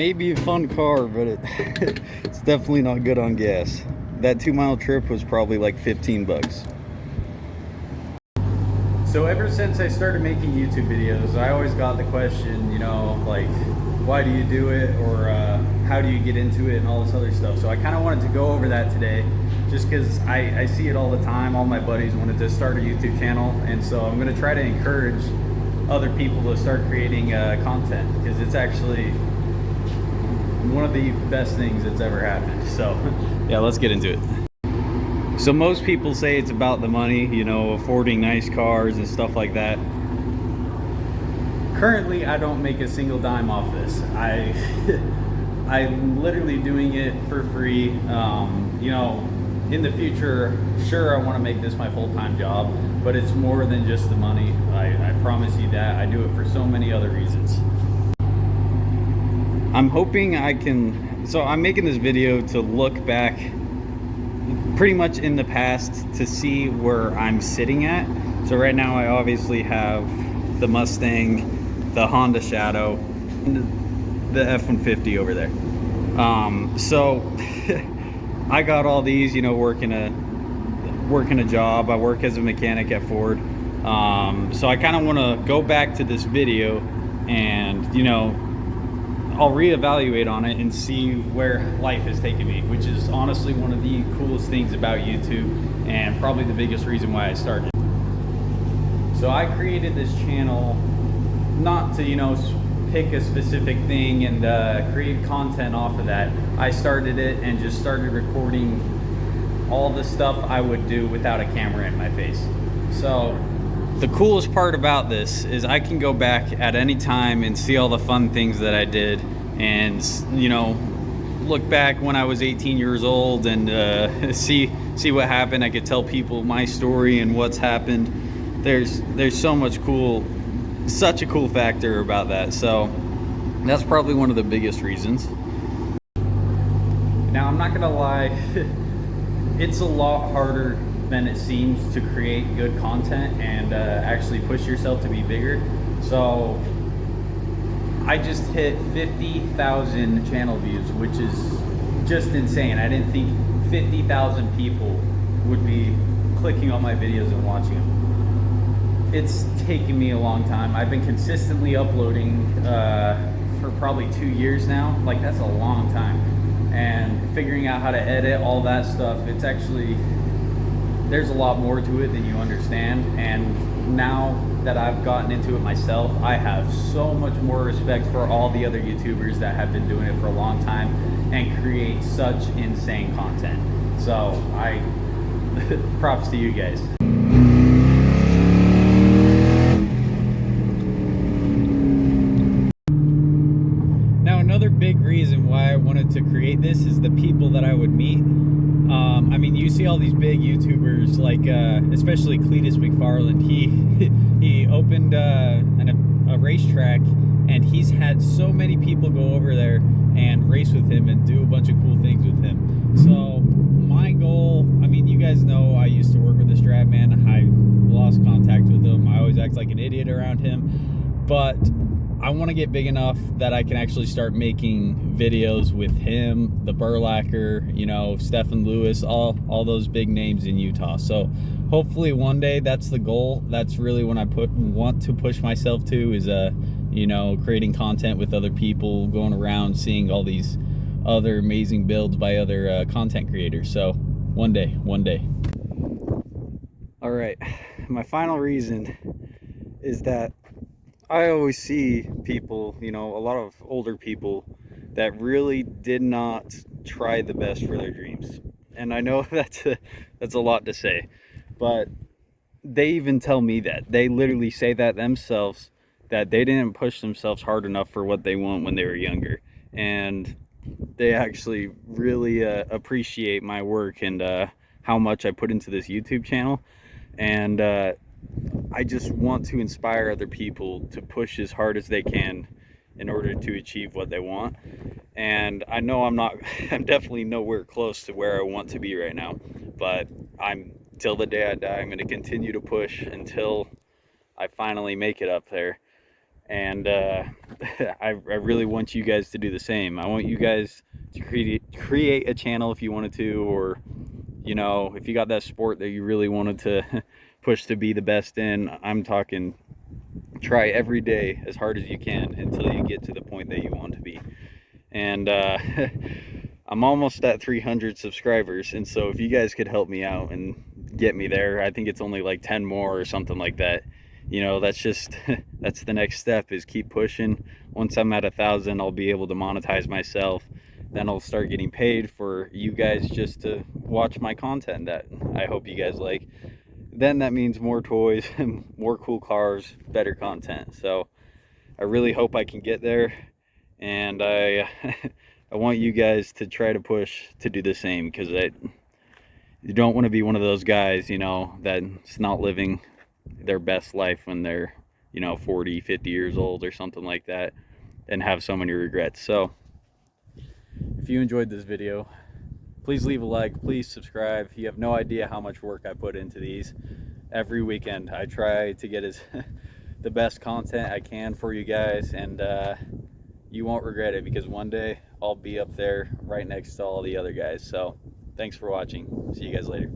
may be a fun car, but it's definitely not good on gas. That 2-mile trip was probably like 15 bucks. So ever since I started making YouTube videos, I always got the question, you know, like, why do you do it, or how do you get into it, and all this other stuff. So I kind of wanted to go over that today, just because I see it all the time. All my buddies wanted to start a YouTube channel, and so I'm going to try to encourage other people to start creating content, because it's actually one of the best things that's ever happened. So yeah, let's get into it. So most people say it's about the money, you know, affording nice cars and stuff like that. Currently, I don't make a single dime off this. I'm literally doing it for free. You know, in the future, sure, I want to make this my full-time job, but it's more than just the money. I promise you that. I do it for so many other reasons. I'm hoping I can, so I'm making this video to look back pretty much in the past to see where I'm sitting at. So right now I obviously have the Mustang, the Honda Shadow, and the F-150 over there. So I got all these, you know, working a job. I work as a mechanic at Ford. So I kind of want to go back to this video and, you know, I'll reevaluate on it and see where life has taken me, which is honestly one of the coolest things about YouTube and probably the biggest reason why I started. So I created this channel not to, you know, pick a specific thing and create content off of that. I started it and just started recording all the stuff I would do without a camera in my face. So the coolest part about this is I can go back at any time and see all the fun things that I did, and, you know, look back when I was 18 years old and see what happened. I could tell people my story and what's happened. There's so much such a cool factor about that. So that's probably one of the biggest reasons. Now, I'm not gonna lie, it's a lot harder than it seems to create good content and actually push yourself to be bigger. So I just hit 50,000 channel views, which is just insane. I didn't think 50,000 people would be clicking on my videos and watching them. It's taken me a long time. I've been consistently uploading for probably 2 years now. Like, that's a long time. And figuring out how to edit all that stuff, it's actually, there's a lot more to it than you understand. And now that I've gotten into it myself, I have so much more respect for all the other YouTubers that have been doing it for a long time and create such insane content. So props to you guys. Now, another big reason why I wanted to create this is the people that I would meet. I mean, you see all these big YouTubers, like especially Cletus McFarland. He opened a racetrack, and he's had so many people go over there and race with him and do a bunch of cool things with him. So my goal, I mean, you guys know I used to work with the Stratman. I lost contact with him. I always act like an idiot around him, but I want to get big enough that I can actually start making videos with him, the Burlacker, you know, Stephen Lewis, all those big names in Utah. So hopefully one day that's the goal. That's really when I want to push myself to, is you know, creating content with other people, going around seeing all these other amazing builds by other content creators. So one day. All right, my final reason is that I always see people, you know, a lot of older people that really did not try the best for their dreams. And I know that's a lot to say, but they even tell me that. They literally say that themselves, that they didn't push themselves hard enough for what they want when they were younger. And they actually really appreciate my work and how much I put into this YouTube channel. And I just want to inspire other people to push as hard as they can in order to achieve what they want. And I know I'm definitely nowhere close to where I want to be right now, but till the day I die, I'm going to continue to push until I finally make it up there. And I really want you guys to do the same. I want you guys to create a channel if you wanted to, or you know, if you got that sport that you really wanted to push to be the best in. I'm talking try every day as hard as you can until you get to the point that you want to be. And I'm almost at 300 subscribers, and so if you guys could help me out and get me there, I think it's only like 10 more or something like that. You know, that's just that's the next step, is keep pushing. Once I'm at 1,000, I'll be able to monetize myself. Then I'll start getting paid for you guys just to watch my content that I hope you guys like. Then that means more toys, more cool cars, better content. So I really hope I can get there, and I I want you guys to try to push to do the same, because you don't want to be one of those guys, you know, that's not living their best life when they're, you know, 40, 50 years old or something like that, and have so many regrets. So if you enjoyed this video, please leave a like, please subscribe. You have no idea how much work I put into these. Every weekend I try to get the best content I can for you guys, and you won't regret it, because one day I'll be up there right next to all the other guys. So thanks for watching. See you guys later.